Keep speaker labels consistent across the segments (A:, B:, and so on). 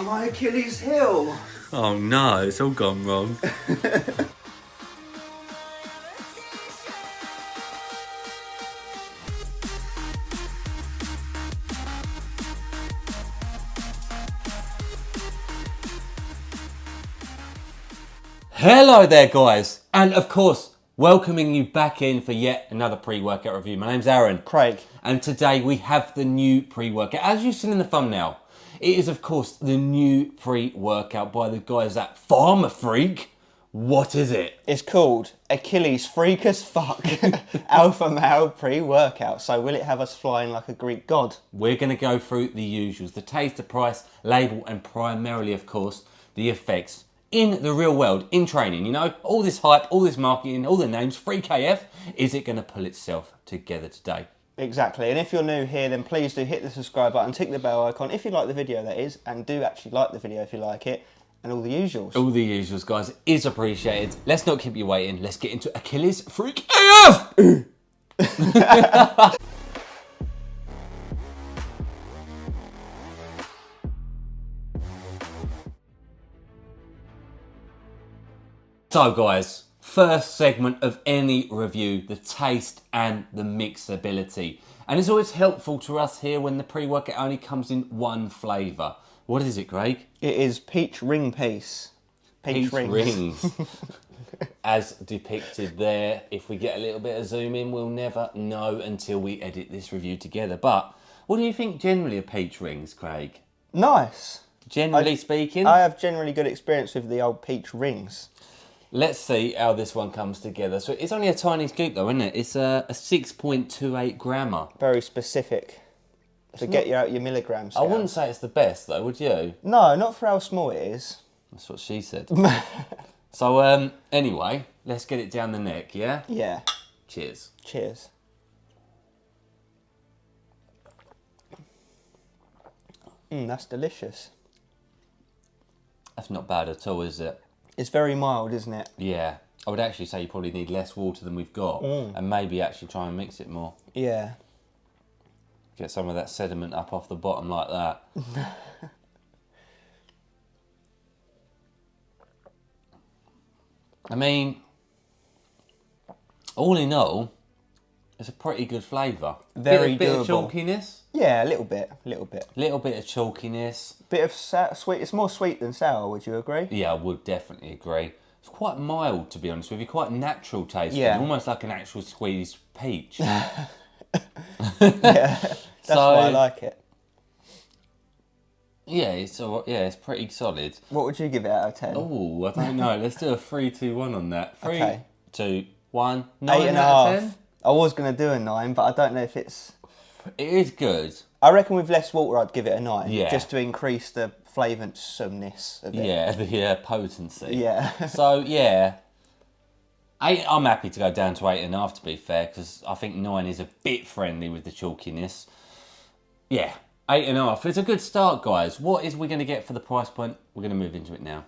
A: my Achilles heel.
B: Oh no, it's all gone wrong. Hello there guys, and of course, welcoming you back in for yet another pre-workout review. My name's Aaron.
A: Craig.
B: And today we have the new pre-workout. As you've seen in the thumbnail, it is of course the new pre-workout by the guys at PharmaFreak. What is it?
A: It's called Achilles Freak as Fuck Alpha Male Pre-Workout. So will it have us flying like a Greek god?
B: We're going to go through the usuals, the taste, the price, label, and primarily, of course, the effects in the real world, in training. You know, all this hype, all this marketing, all the names, Freak AF, is it going to pull itself together today?
A: Exactly, and if you're new here, then please do hit the subscribe button, tick the bell icon if you like the video, that is, and do actually like the video if you like it, and all the usuals.
B: All the usuals, guys, is appreciated. Let's not keep you waiting. Let's get into Achilles Freak AF! So guys, first segment of any review, the taste and the mixability. And it's always helpful to us here when the pre-workout only comes in one flavour. What is it, Craig?
A: It is peach ring piece.
B: Peach rings. As depicted there. If we get a little bit of zoom in, we'll never know until we edit this review together. But what do you think generally of peach rings, Craig?
A: Nice.
B: Generally speaking?
A: I have generally good experience with the old peach rings.
B: Let's see how this one comes together. So it's only a tiny scoop though, isn't it? It's a 6.28 grammer.
A: Very specific. To get you out your milligrams.
B: I wouldn't say it's the best though, would you?
A: No, not for how small it is.
B: That's what she said. So anyway, let's get it down the neck, yeah?
A: Yeah.
B: Cheers.
A: Cheers. That's delicious.
B: That's not bad at all, is it?
A: It's very mild, isn't it?
B: Yeah. I would actually say you probably need less water than we've got and maybe actually try and mix it more.
A: Yeah.
B: Get some of that sediment up off the bottom like that. I mean, all in all, it's a pretty good flavour.
A: Very
B: bit
A: doable.
B: Of chalkiness.
A: Yeah, a little bit.
B: Little bit of chalkiness.
A: Bit of sweet. It's more sweet than sour, would you agree?
B: Yeah, I would definitely agree. It's quite mild, to be honest with you. Quite natural tasting.
A: Yeah.
B: Almost like an actual squeezed peach.
A: Yeah, that's why I like it.
B: Yeah, it's pretty solid.
A: What would you give it out of 10?
B: Oh, I don't know. Let's do a 3, 2, 1 on that. 3,
A: Okay.
B: 2, 1. 9
A: 8.5.
B: out of 10.
A: I was going to do a 9, but I don't know if it's...
B: It is good.
A: I reckon with less water, I'd give it a 9.
B: Yeah.
A: Just to increase the flavoursomness of it.
B: Yeah, the potency.
A: Yeah.
B: So, yeah. I'm happy to go down to 8.5, to be fair, because I think 9 is a bit friendly with the chalkiness. Yeah, 8.5. It's a good start, guys. What is we going to get for the price point? We're going to move into it now.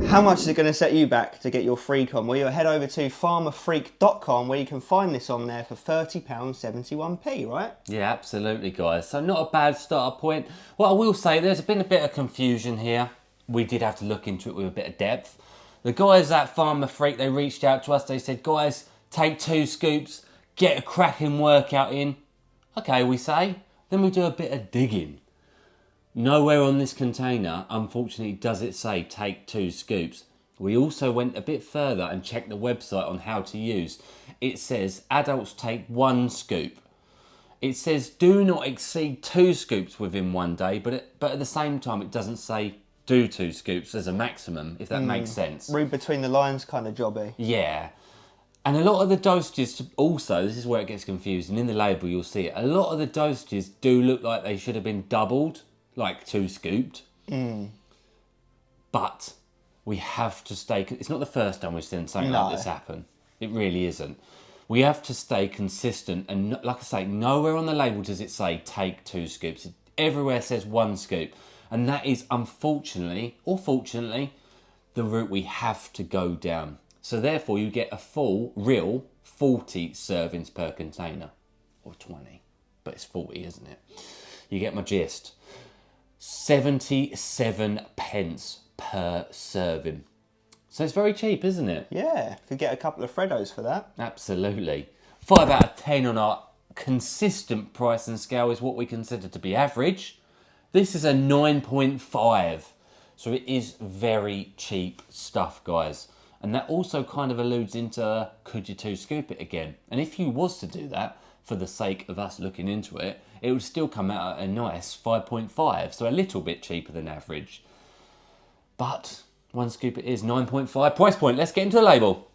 A: How much is it going to set you back to get your freak on? Well, you'll head over to pharmafreak.com where you can find this on there for £30.71p, right?
B: Yeah, absolutely, guys. So not a bad starter point. What I will say, there's been a bit of confusion here. We did have to look into it with a bit of depth. The guys at PharmaFreak, they reached out to us. They said, guys, take 2 scoops, get a cracking workout in. Okay, we say. Then we do a bit of digging. Nowhere on this container, unfortunately, does it say take 2 scoops. We also went a bit further and checked the website on how to use. It says adults take 1 scoop. It says do not exceed 2 scoops within 1 day, but at the same time, it doesn't say do 2 scoops as a maximum, if that makes sense.
A: Read between the lines kind of jobby.
B: Yeah. And a lot of the dosages also, this is where it gets confusing, in the label you'll see it, a lot of the dosages do look like they should have been doubled, like 2 scooped. But we have to stay, it's not the first time we've seen something like this happen. It really isn't. We have to stay consistent, and like I say, nowhere on the label does it say take 2 scoops. Everywhere says 1 scoop. And that is unfortunately, or fortunately, the route we have to go down. So therefore you get a full, real 40 servings per container. Or 20, but it's 40, isn't it? You get my gist. 77 pence per serving. So it's very cheap, isn't it?
A: Yeah, could get a couple of Freddos for that.
B: Absolutely. 5 out of 10 on our consistent pricing scale is what we consider to be average. This is a 9.5. So it is very cheap stuff, guys. And that also kind of alludes into, could you two scoop it again? And if you was to do that, for the sake of us looking into it, it would still come out at a nice 5.5. So a little bit cheaper than average. But one scoop it is, 9.5 price point. Let's get into the label.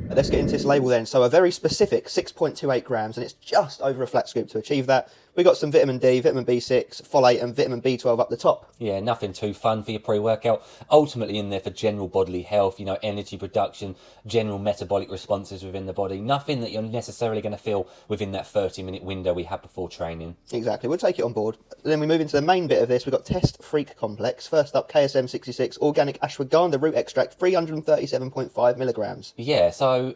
A: Let's get into this label then. So a very specific 6.28 grams, and it's just over a flat scoop to achieve that. We got some vitamin D, vitamin B6, folate and vitamin B12 up the top.
B: Yeah, nothing too fun for your pre-workout. Ultimately in there for general bodily health, you know, energy production, general metabolic responses within the body. Nothing that you're necessarily going to feel within that 30-minute window we have before training.
A: Exactly, we'll take it on board. Then we move into the main bit of this. We've got Test Freak Complex. First up, KSM 66, organic ashwagandha root extract, 337.5 milligrams.
B: Yeah, so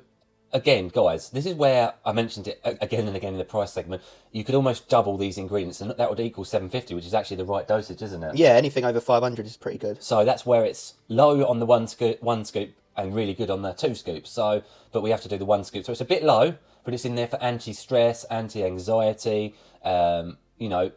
B: again, guys, this is where I mentioned it again and again in the price segment. You could almost double these ingredients, and that would equal 750, which is actually the right dosage, isn't it?
A: Yeah, anything over 500 is pretty good.
B: So that's where it's low on the one scoop and really good on the 2 scoops. So, but we have to do the 1 scoop. So it's a bit low, but it's in there for anti-stress, anti-anxiety, you know,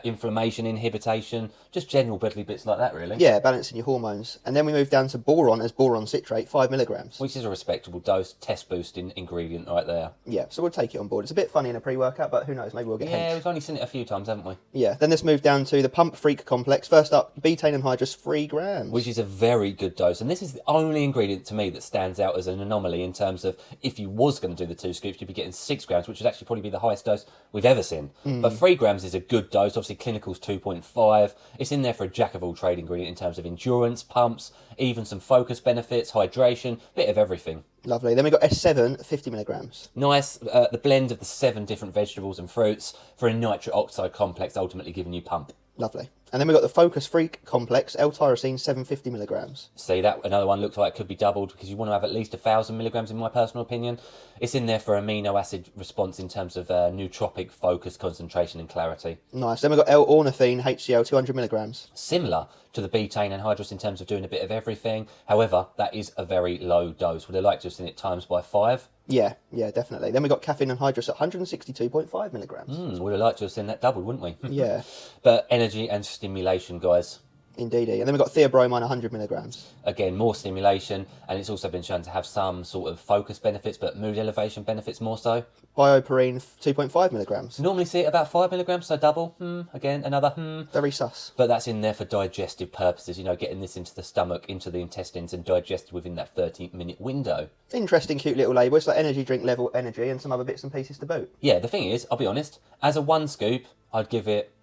B: inflammation inhibition, just general bodily bits like that, really.
A: Yeah, balancing your hormones. And then we move down to boron as boron citrate, 5 milligrams.
B: Which is a respectable dose, test boosting ingredient right there.
A: Yeah, so we'll take it on board. It's a bit funny in a pre-workout, but who knows, maybe we'll get
B: Yeah, we've only seen it a few times, haven't we?
A: Yeah, then let's move down to the Pump Freak Complex. First up, betaine anhydrous, 3 grams.
B: Which is a very good dose. And this is the only ingredient to me that stands out as an anomaly in terms of if you was going to do the 2 scoops, you'd be getting 6 grams, which would actually probably be the highest dose we've ever seen. But 3 grams is a good dose. Obviously, clinical's 2.5. It's in there for a jack of all trade ingredient in terms of endurance, pumps, even some focus benefits, hydration, bit of everything.
A: Lovely. Then we've got S7, 50 milligrams.
B: Nice, the blend of the 7 different vegetables and fruits for a nitric oxide complex, ultimately giving you pump.
A: Lovely. And then we've got the Focus Freak Complex, L-tyrosine, 750 milligrams.
B: See, that another one looks like it could be doubled because you want to have at least 1,000 milligrams in my personal opinion. It's in there for amino acid response in terms of nootropic focus, concentration and clarity.
A: Nice. Then we've got L-ornithine, HCl, 200 milligrams.
B: Similar to the betaine anhydrous in terms of doing a bit of everything. However, that is a very low dose. Would I like to have seen it times by 5?
A: Yeah, definitely. Then we've got caffeine anhydrous at 162.5 milligrams.
B: Would have liked to have seen that doubled, wouldn't we?
A: Yeah.
B: But energy and stimulation, guys.
A: Indeedy. And then we've got theobromine, 100 milligrams.
B: Again, more stimulation, and it's also been shown to have some sort of focus benefits, but mood elevation benefits more so.
A: Bioperine, 2.5 milligrams.
B: Normally see it about 5 milligrams, so double. Again, another.
A: Very sus.
B: But that's in there for digestive purposes, you know, getting this into the stomach, into the intestines, and digested within that 30-minute window.
A: Interesting, cute little label. It's like energy drink level energy and some other bits and pieces to boot.
B: Yeah, the thing is, I'll be honest, as a 1 scoop, I'd give it,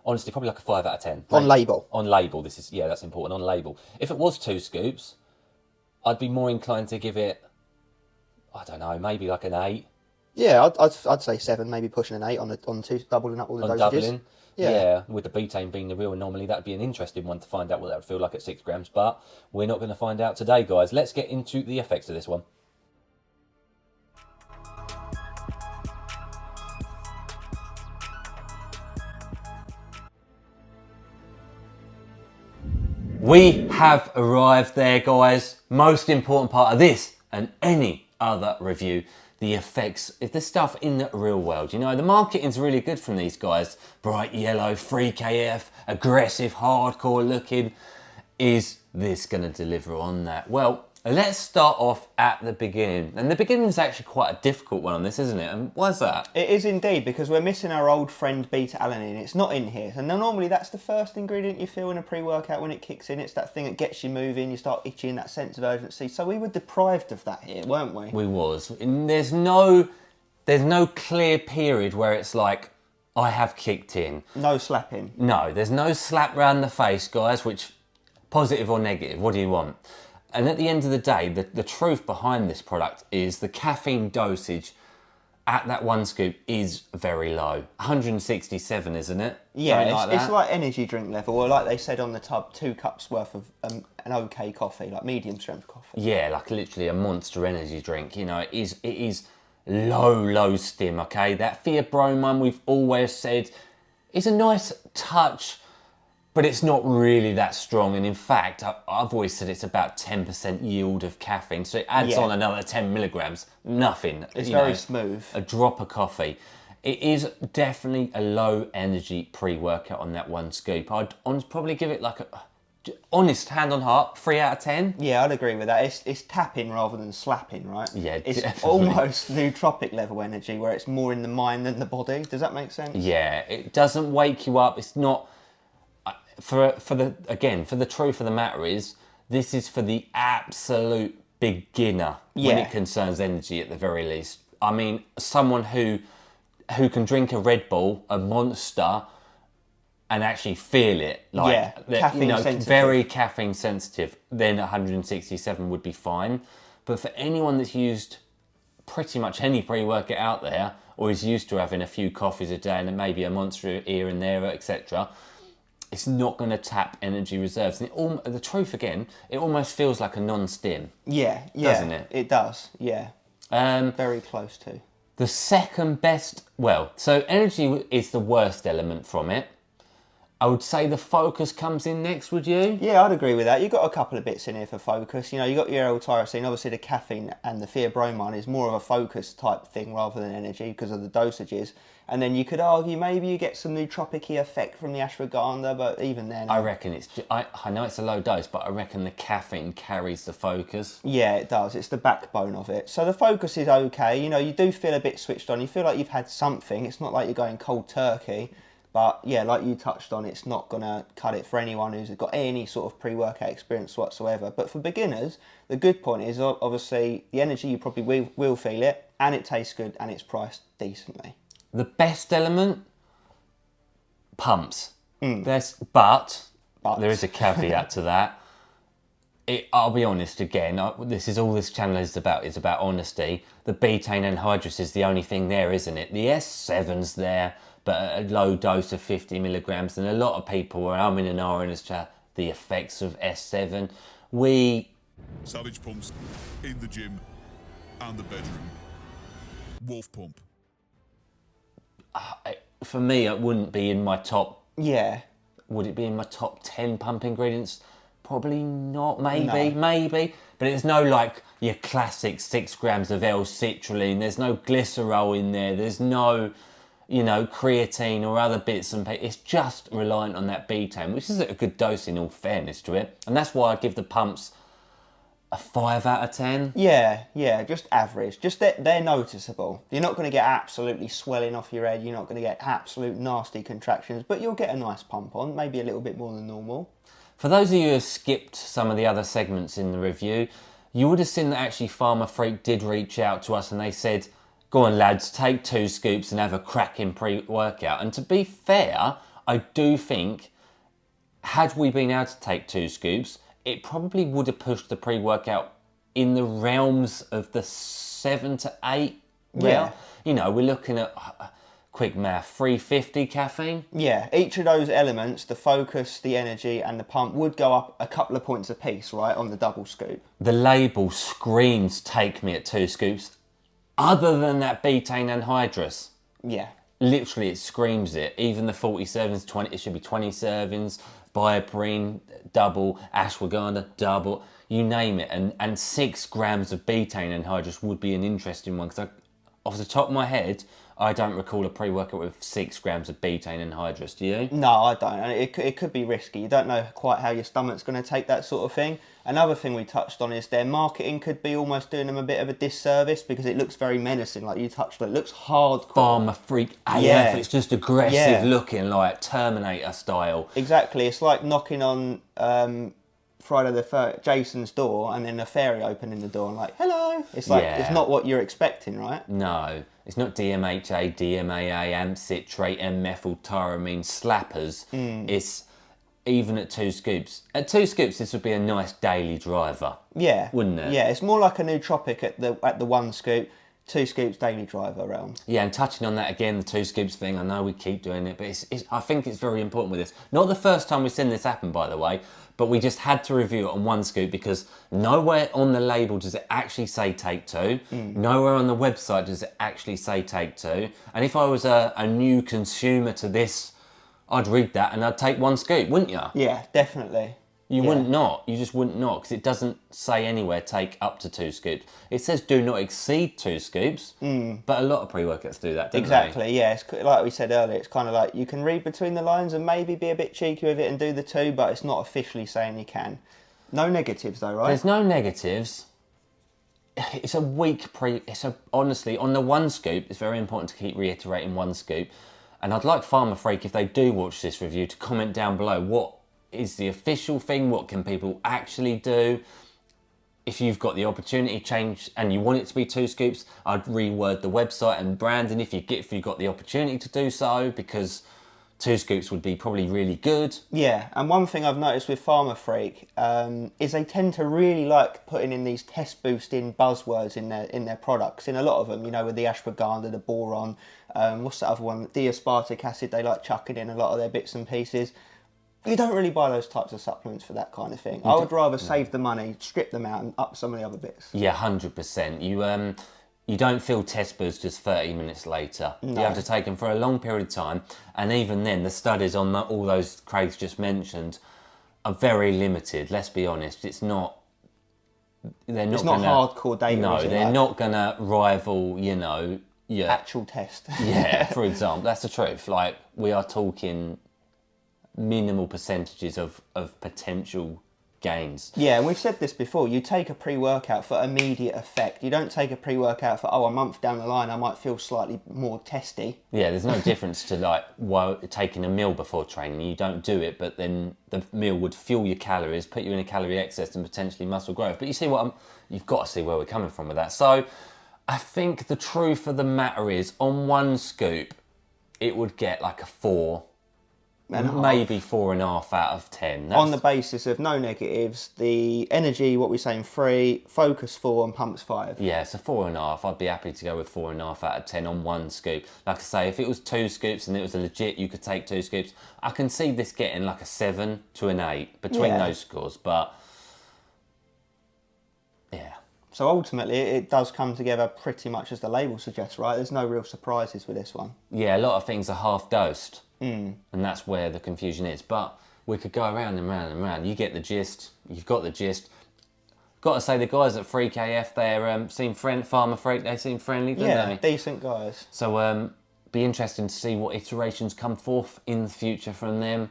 B: honestly, probably like a 5 out of 10.
A: On label.
B: On label, this is, yeah, that's important, on label. If it was 2 scoops, I'd be more inclined to give it, I don't know, maybe like an 8.
A: Yeah, I'd say 7, maybe pushing an 8 on 2, doubling up all the dosages.
B: Doubling.
A: Yeah.
B: Yeah, with the betaine being the real anomaly, that'd be an interesting one to find out what that would feel like at 6 grams, but we're not going to find out today, guys. Let's get into the effects of this one. We have arrived there, guys. Most important part of this and any other review, the effects of the stuff in the real world. You know, the marketing's really good from these guys. Bright yellow, freak AF, aggressive, hardcore looking. Is this going to deliver on that? Well, let's start off at the beginning. And the beginning is actually quite a difficult one on this, isn't it? And why's that?
A: It is indeed, because we're missing our old friend beta-alanine. It's not in here. And normally that's the first ingredient you feel in a pre-workout when it kicks in. It's that thing that gets you moving, you start itching, that sense of urgency. So we were deprived of that here, weren't we?
B: We was. And there's no clear period where it's like, I have kicked in.
A: No slapping.
B: No, there's no slap round the face, guys, which, positive or negative, what do you want? And at the end of the day, the truth behind this product is the caffeine dosage at that 1 scoop is very low. 167, isn't it?
A: Yeah,
B: Something
A: it's like energy drink level, or like they said on the tub, 2 cups worth of an okay coffee, like medium strength coffee.
B: Yeah, like literally a monster energy drink. You know, it is low stim, okay? That theobromine, we've always said, is a nice touch, but it's not really that strong. And in fact, I've always said it's about 10% yield of caffeine. So it adds on another 10 milligrams. Nothing.
A: It's very smooth.
B: A drop of coffee. It is definitely a low energy pre-workout on that 1 scoop. I'd probably give it like a honest hand on heart, 3 out of 10.
A: Yeah, I'd agree with that. It's tapping rather than slapping, right?
B: Yeah,
A: it's
B: definitely.
A: almost nootropic level energy, where it's more in the mind than the body. Does that make sense?
B: Yeah, it doesn't wake you up. It's not for the truth of the matter is, this is for the absolute beginner when it concerns energy, at the very least. I mean, someone who can drink a Red Bull, a Monster, and actually feel it, like
A: caffeine sensitive.
B: very caffeine sensitive, then 167 would be fine. But for anyone that's used pretty much any pre-workout out there, or is used to having a few coffees a day and maybe a Monster here and there, etc., it's not going to tap energy reserves. And the truth again, it almost feels like a non-stim.
A: Yeah,
B: doesn't it?
A: It does. Yeah, very close to.
B: The second best, so energy is the worst element from it. I would say the focus comes in next, would you?
A: Yeah, I'd agree with that. You've got a couple of bits in here for focus. You know, you've got your L-tyrosine, obviously the caffeine and the theobromine is more of a focus type thing rather than energy because of the dosages. And then you could argue maybe you get some nootropic-y effect from the ashwagandha, but even then...
B: I reckon I know it's a low dose, but I reckon the caffeine carries the focus.
A: Yeah, it does. It's the backbone of it. So the focus is okay. You know, you do feel a bit switched on. You feel like you've had something. It's not like you're going cold turkey. But yeah, like you touched on, it's not going to cut it for anyone who's got any sort of pre-workout experience whatsoever. But for beginners, the good point is obviously the energy, you probably will feel it, and it tastes good, and it's priced decently.
B: The best element, pumps. But there is a caveat to that. I'll be honest again, this is all this channel is about honesty. The betaine anhydrous is the only thing there, isn't it? The S7's there, but at a low dose of 50 milligrams, and a lot of people are umming and ahhing as to the effects of S7.
C: Savage pumps in the gym and the bedroom. Wolf pump.
B: For me, it wouldn't be in my top...
A: Yeah.
B: Would it be in my top 10 pump ingredients? Probably not, maybe. But it's no like your classic 6 grams of L-citrulline. There's no glycerol in there. There's no... creatine or other bits and pieces. It's just reliant on that betaine, which is a good dose in all fairness to it. And that's why I give the pumps a 5 out of 10.
A: Yeah, just average. Just they're noticeable. You're not going to get absolutely swelling off your head. You're not going to get absolute nasty contractions, but you'll get a nice pump on, maybe a little bit more than normal.
B: For those of you who have skipped some of the other segments in the review, you would have seen that actually Pharmafreak did reach out to us and they said, go on lads, take 2 scoops and have a cracking pre-workout. And to be fair, I do think, had we been able to take 2 scoops, it probably would have pushed the pre-workout in the realms of the 7 to 8 realm.
A: Yeah.
B: We're looking at, quick math, 350 caffeine.
A: Yeah, each of those elements, the focus, the energy and the pump, would go up a couple of points apiece, right, on the double scoop.
B: The label screams take me at 2 scoops. Other than that betaine anhydrous.
A: Yeah.
B: Literally, it screams it. Even the 40 servings, it should be 20 servings. Bioperine, double. Ashwagandha, double. You name it. And 6 grams of betaine anhydrous would be an interesting one. Because off the top of my head, I don't recall a pre-workout with 6 grams of betaine anhydrous. Do you?
A: No, I don't. And it could be risky. You don't know quite how your stomach's going to take that sort of thing. Another thing we touched on is their marketing could be almost doing them a bit of a disservice because it looks very menacing, like you touched on. It looks hardcore.
B: Pharmafreak AF.
A: Yeah.
B: It's just aggressive looking, like Terminator style.
A: Exactly. It's like knocking on Friday the 3rd, Jason's door, and then a fairy opening the door and like, hello. It's like, it's not what you're expecting, right?
B: No. It's not DMHA, DMAA, AMP citrate, M-methyltyramine slappers. It's even at 2 scoops. At 2 scoops, this would be a nice daily driver.
A: Yeah.
B: Wouldn't it?
A: Yeah, it's more like a nootropic at the 1 scoop. 2 scoops daily driver realm.
B: Yeah, and touching on that again, the 2 scoops thing, I know we keep doing it, but I think it's very important with this. Not the first time we've seen this happen, by the way, but we just had to review it on 1 scoop because nowhere on the label does it actually say take 2. Nowhere on the website does it actually say take 2. And if I was a new consumer to this, I'd read that and I'd take 1 scoop, wouldn't you?
A: Yeah, definitely.
B: You wouldn't not. You just wouldn't not because it doesn't say anywhere take up to 2 scoops. It says do not exceed 2 scoops, but a lot of pre-workouts do that, don't
A: Exactly,
B: they?
A: yeah. It's like we said earlier, it's kind of like you can read between the lines and maybe be a bit cheeky with it and do the 2, but it's not officially saying you can. No negatives though, right?
B: There's no negatives. It's a weak honestly, on the 1 scoop, it's very important to keep reiterating 1 scoop. And I'd like PharmaFreak, if they do watch this review, to comment down below what is the official thing, what can people actually do. If you've got the opportunity to change and you want it to be 2 scoops, I'd reword the website and branding if you've got the opportunity to do so, because 2 scoops would be probably really good.
A: Yeah, and one thing I've noticed with PharmaFreak is they tend to really like putting in these test boosting buzzwords in their products. In a lot of them, you know, with the ashwagandha, the boron, what's the other one? The aspartic acid, they like chucking in a lot of their bits and pieces. You don't really buy those types of supplements for that kind of thing. I would rather save the money, strip them out and up some of the other bits.
B: Yeah, 100%. You don't feel test boosts just 30 minutes later. No. You have to take them for a long period of time. And even then, the studies on all those Craig's just mentioned are very limited. Let's be honest. It's not
A: hardcore data.
B: No, they're not going to rival, you know, your
A: actual test.
B: Yeah, for example. That's the truth. Like, we are talking minimal percentages of potential gains.
A: Yeah, and we've said this before, you take a pre-workout for immediate effect. You don't take a pre-workout for, a month down the line I might feel slightly more testy.
B: Yeah, there's no difference to like taking a meal before training. You don't do it, but then the meal would fuel your calories, put you in a calorie excess and potentially muscle growth. But you see you've got to see where we're coming from with that. So I think the truth of the matter is, on 1 scoop, it would get like a 4. Maybe 4.5 out of 10.
A: On the basis of no negatives, the energy, what we're saying, 3, focus 4 and pumps 5.
B: Yeah, so 4.5. I'd be happy to go with 4.5 out of 10 on 1 scoop. Like I say, if it was 2 scoops and it was a legit, you could take 2 scoops, I can see this getting like a 7 to an 8 between those scores, but yeah.
A: So ultimately, it does come together pretty much as the label suggests, right? There's no real surprises with this one.
B: Yeah, a lot of things are half-dosed. And that's where the confusion is. But we could go around and round and round. You get the gist. You've got the gist. Got to say, the guys at Freak AF, they seem PharmaFreak, they seem friendly, don't they?
A: Yeah, decent guys.
B: So be interesting to see what iterations come forth in the future from them.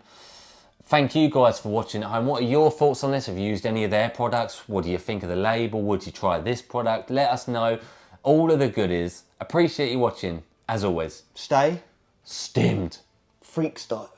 B: Thank you guys for watching at home. What are your thoughts on this? Have you used any of their products? What do you think of the label? Would you try this product? Let us know. All of the goodies. Appreciate you watching. As always,
A: Stay
B: stimmed.
A: freak style.